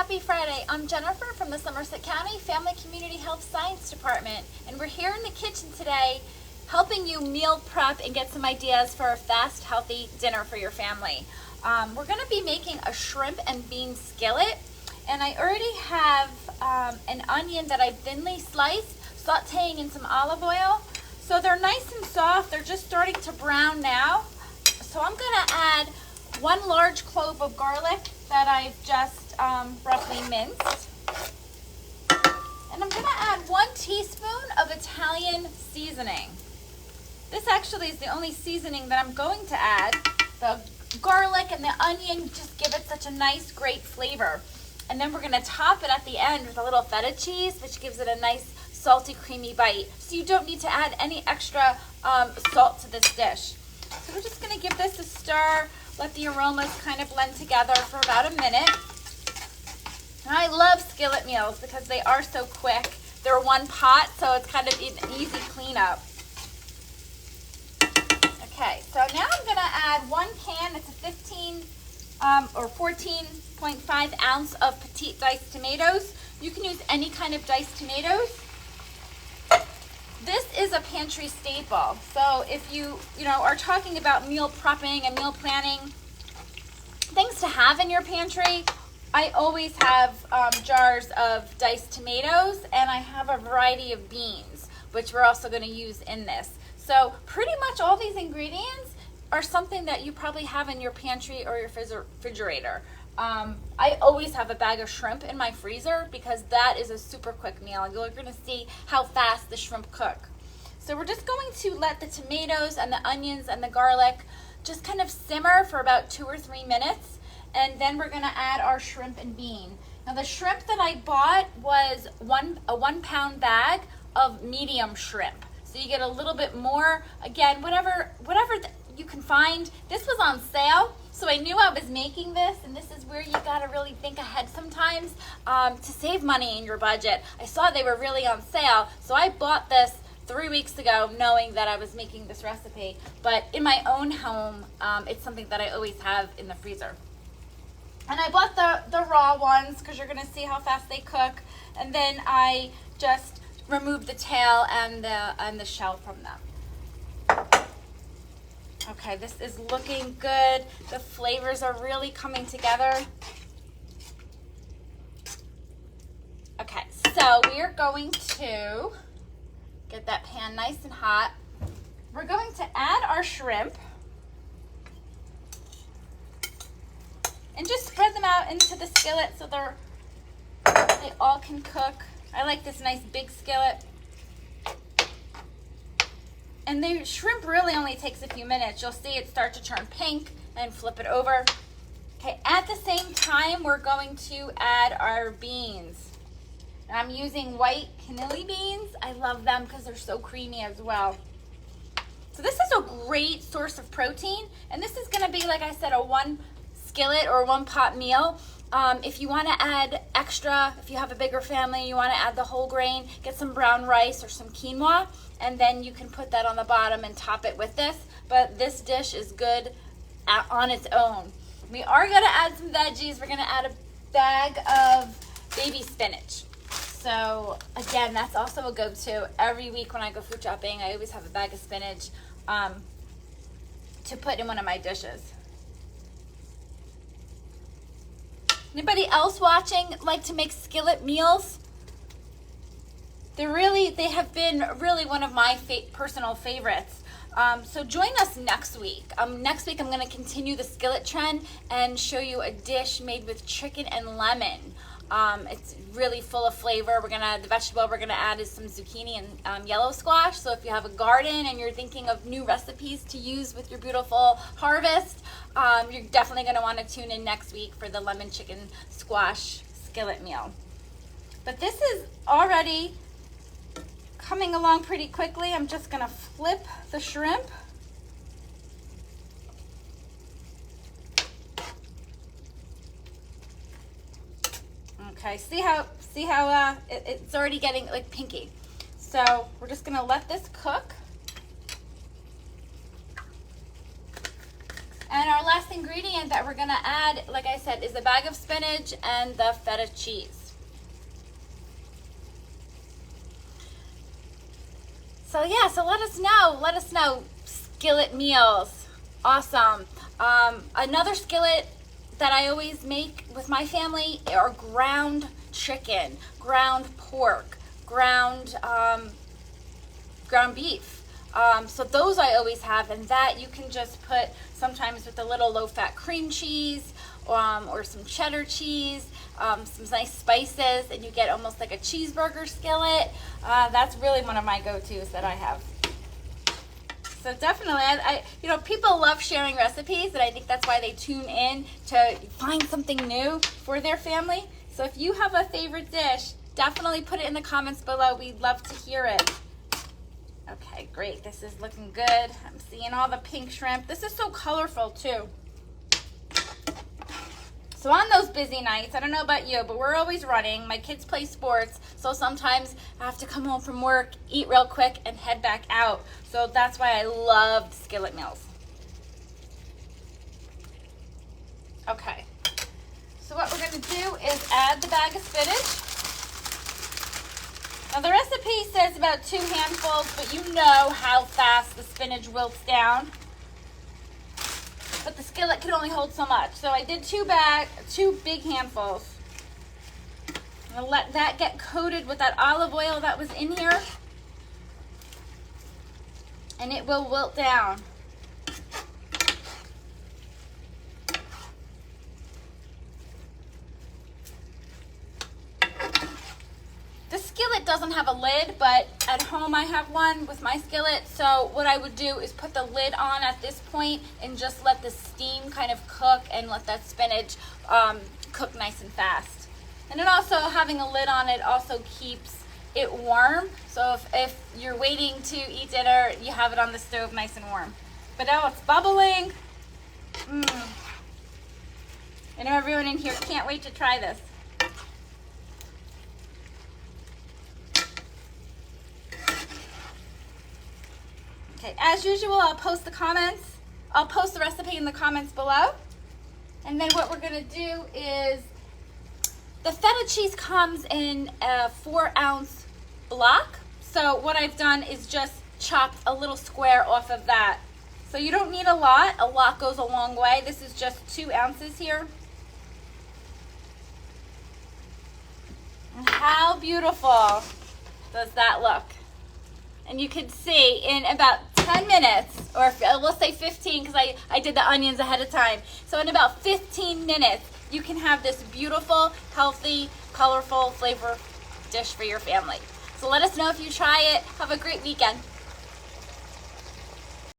Happy Friday. I'm Jennifer from the Somerset County Family Community Health Science Department, and we're here in the kitchen today helping you meal prep and get some ideas for a fast, healthy dinner for your family. We're going to be making a shrimp and bean skillet, and I already have an onion that I've thinly sliced, sauteing in some olive oil. So they're nice and soft. They're just starting to brown now. So I'm going to add 1 large clove of garlic that I've just roughly minced. And I'm going to add 1 teaspoon of Italian seasoning. This actually is the only seasoning that I'm going to add. The garlic and the onion just give it such a nice, great flavor. And then we're going to top it at the end with a little feta cheese, which gives it a nice, salty, creamy bite. So you don't need to add any extra salt to this dish. So we're just going to give this a stir, let the aromas kind of blend together for about a minute. And I love skillet meals because they are so quick. They're one pot, so it's kind of an easy cleanup. Okay, so now I'm going to add 1 can. It's a 15 or 14.5 ounce of petite diced tomatoes. You can use any kind of diced tomatoes. This is a pantry staple. So if you are talking about meal prepping and meal planning, things to have in your pantry, I always have jars of diced tomatoes, and I have a variety of beans, which we're also going to use in this. So pretty much all these ingredients are something that you probably have in your pantry or your refrigerator. I always have a bag of shrimp in my freezer because that is a super quick meal. You're going to see how fast the shrimp cook. So we're just going to let the tomatoes and the onions and the garlic just kind of simmer for about 2 or 3 minutes. And then we're going to add our shrimp and bean. Now the shrimp that I bought was a 1 pound bag of medium shrimp. So you get a little bit more. Again, whatever you can find. This was on sale, so I knew I was making this, and this is where you gotta really think ahead sometimes to save money in your budget. I saw they were really on sale, so I bought this 3 weeks ago knowing that I was making this recipe. But in my own home, it's something that I always have in the freezer. And I bought the raw ones because you're gonna see how fast they cook, and then I just remove the tail and the shell from them. Okay, this is looking good. The flavors are really coming together. Okay, so we are going to get that pan nice and hot. We're going to add our shrimp and just spread them out into the skillet so they all can cook. I like this nice big skillet. And the shrimp really only takes a few minutes. You'll see it start to turn pink and flip it over. Okay, at the same time, we're going to add our beans. And I'm using white cannellini beans. I love them because they're so creamy as well. So this is a great source of protein. And this is gonna be, like I said, a 1 skillet or 1 pot meal. If you want to add extra, if you have a bigger family, you want to add the whole grain, get some brown rice or some quinoa, and then you can put that on the bottom and top it with this. But this dish is good on its own. We are going to add some veggies. We're going to add a bag of baby spinach. So again, that's also a go-to. Every week when I go food shopping, I always have a bag of spinach to put in one of my dishes. Anybody else watching like to make skillet meals? They have been really one of my personal favorites. So join us next week. Next week I'm going to continue the skillet trend and show you a dish made with chicken and lemon. It's really full of flavor. The vegetable we're gonna add is some zucchini and yellow squash. So if you have a garden and you're thinking of new recipes to use with your beautiful harvest, you're definitely gonna want to tune in next week for the lemon chicken squash skillet meal. But this is already coming along pretty quickly. I'm just gonna flip the shrimp. Okay, see how it's already getting like pinky. So we're just gonna let this cook. And our last ingredient that we're gonna add, like I said, is the bag of spinach and the feta cheese. So yeah, so let us know. Skillet meals, awesome. Another skillet that I always make with my family are ground chicken, ground pork, ground beef. So those I always have, and that you can just put sometimes with a little low-fat cream cheese or some cheddar cheese, some nice spices, and you get almost like a cheeseburger skillet. That's really one of my go-tos that I have. So definitely, you know, people love sharing recipes, and I think that's why they tune in to find something new for their family. So if you have a favorite dish, definitely put it in the comments below. We'd love to hear it. Okay, great. This is looking good. I'm seeing all the pink shrimp. This is so colorful too. So on those busy nights, I don't know about you, but we're always running. My kids play sports, so sometimes I have to come home from work, eat real quick, and head back out. So that's why I love skillet meals. Okay, so what we're gonna do is add the bag of spinach. Now the recipe says about 2 handfuls, but you know how fast the spinach wilts down. But the skillet can only hold so much. So I did 2 big handfuls. I'm gonna let that get coated with that olive oil that was in here. And it will wilt down. The skillet doesn't have a lid, but at home I have one with my skillet. So what I would do is put the lid on at this point and just let the steam kind of cook and let that spinach cook nice and fast. And then also having a lid on it also keeps it warm. So if you're waiting to eat dinner, you have it on the stove nice and warm. But now it's bubbling. I know everyone in here can't wait to try this. Okay, as usual, I'll post the recipe in the comments below. And then what we're gonna do is, the feta cheese comes in a 4-ounce block. So what I've done is just chopped a little square off of that. So you don't need a lot goes a long way. This is just 2 ounces here. And how beautiful does that look? And you can see in about 10 minutes, or we'll say 15 because I did the onions ahead of time. So in about 15 minutes, you can have this beautiful, healthy, colorful flavor dish for your family. So let us know if you try it. Have a great weekend.